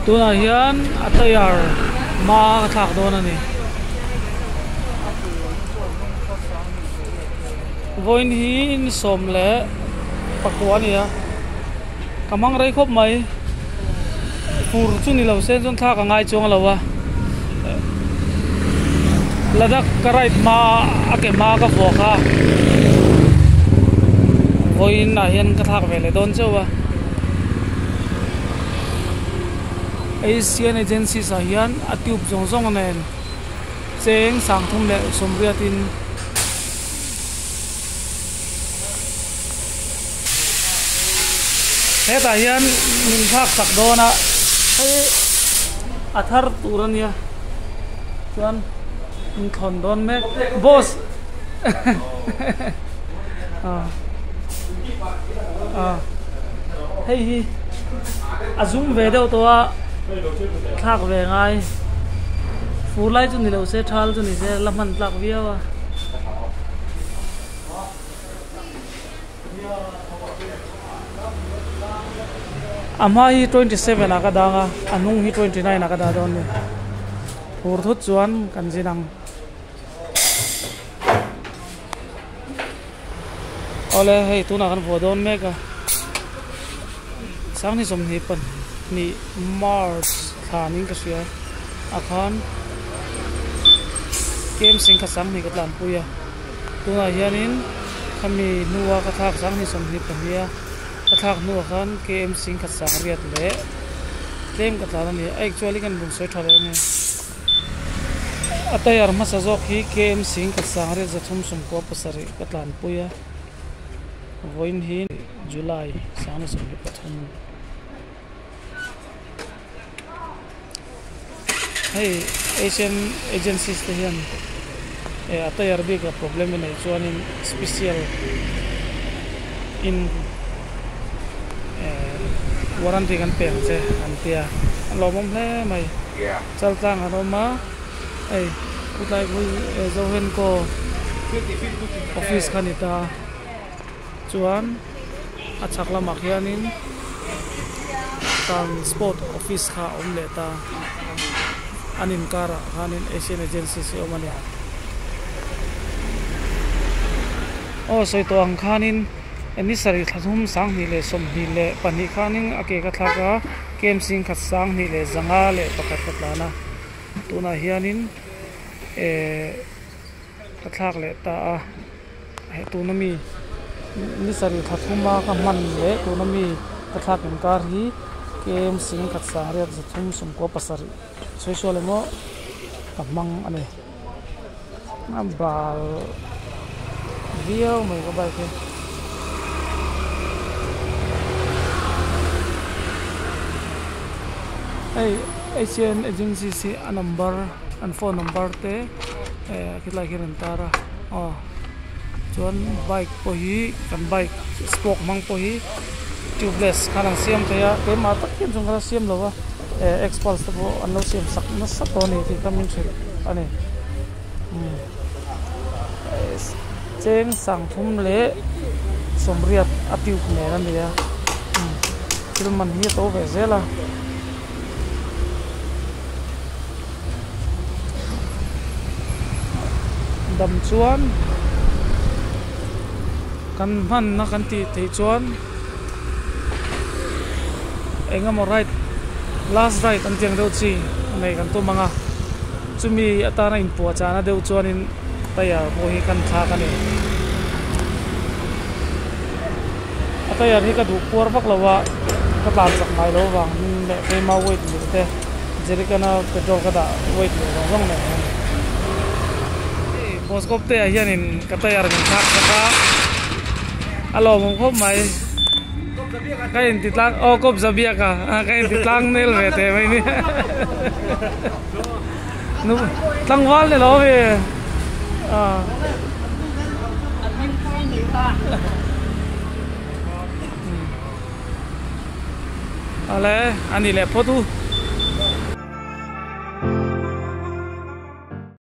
tuna hian atayar ma thak don ani voin hi in som le pakwania kamang rai khop mai fur chu ni lo sen jon thak angai chong lawa ladak karai ma ake ma ka voka voin na hian ka thak vele don chowa Asian agency sa hian atiup zong zong nen cheng sang thum le somriatin heta hian min thak sak dona hei athar turania chuan min thon don me boss hei hi azum ve deuh towa thak ve ngai fulai chu ni lo se thal chu ni se lamhan tlak viawa ama hi 27 akadanga anung hi 29 akada don ni hur thut chuan kan jinang ole hei tuna kan vodon mega sang ni som ni pan ni Mars thaning ka sia akhan kem sing ka sang ni ka tlan puya tuna hianin khami nuwa ka thak sang ni som ni pania ka thak nuwa khan kem sing ka sang riat le kem ka tlan ni actually kan bung soi thale ni atayar masazok hi kem sing ka sang riat zathum sum ko pasari ka tlan puya voin hin July sang ni som ni pathum hey Asian agencies te hian atayar big a problem nei chuan in special in warranty kan pe che antia lomom hle mai chal tang aroma ei utai bui zo hen ko office khanita chuan achakla makhianin transport office kha omleta anin kara hanin Asian agency se omani o soi to ang khanin eni sari thum sang ni le som ni le pani khanin ake ka thaka kem sing khat sang ni le zanga le pakat patlana tuna hianin ka thak le ta he tunami ni sari thuma ka man le tunami ka thak in kar hi kem sing khat sang re zathum sum ko pasari social mo kamang ane nambal video mai ko ba ke hey Asian agency si a number and phone number te kitla kiran tara chuan bike po hi kan bike spoke mang po hi tubeless kanang siam te ya ke ma tak kin jong siam lawa expulse to anlo siam sak na sa to ni ti kamin thil ani cheng sang thum le somriat atiu ne ran ya til man hi to ve zela dam chuan kan man na kan ti thei chuan engam right last right an tiang deuh chi nei kan tu manga chumi atana in pu chana deuh chuan in taya bo hi kan tha kan ni ataya hi ka du por bak lawa ka tlan sak mai lo wang le ke ma wait ni te jerikana petrol ka da wait lo wang ne bos kop te hian in ka tayar min thak ka alo mong khop mai cái in titlang cốp zabia ka cái in titlang nel về thế mai ni nu tlang wal ne lo ve ale ani le photo